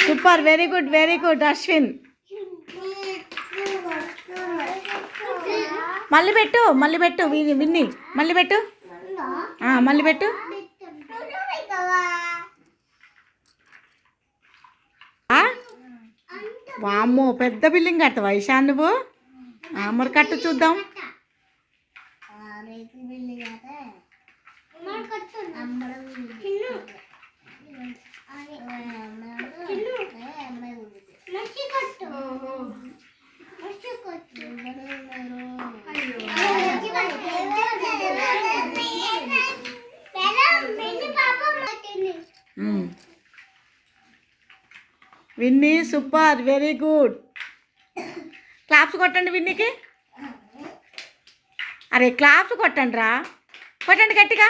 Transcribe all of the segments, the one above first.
Super, very good Ashwin. మళ్ళీ పెట్టు విన్ని, మళ్ళీ పెట్టు. వామ్మో, పెద్ద బిల్డింగ్ కడతావా ఇషాన్ నువ్వు? మరి కట్టు చూద్దాం. Vinni super, very good. Claps కొట్టండి విన్నీకి. అరే క్లాప్స్ కొట్టండి రా, కొట్టండి గట్టిగా.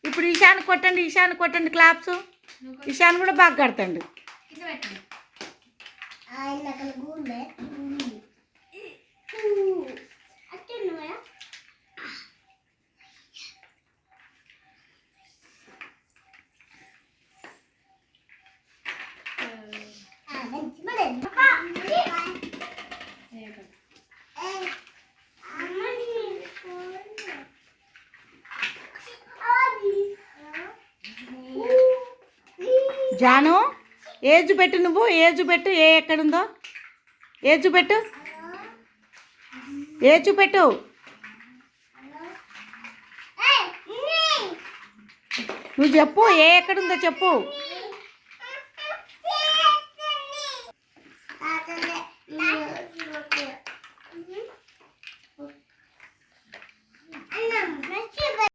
ఇప్పుడు ఈశాన్ కొట్టండి క్లాప్స్. ఈశాన్ కూడా బాగా కడతండి. జాను ఏజ్ పెట్టు, నువ్వు ఏజ్ పెట్టు. ఎక్కడుందో ఏజ్ పెట్టు. నువ్వు చెప్పు, ఎక్కడుందో చెప్పు.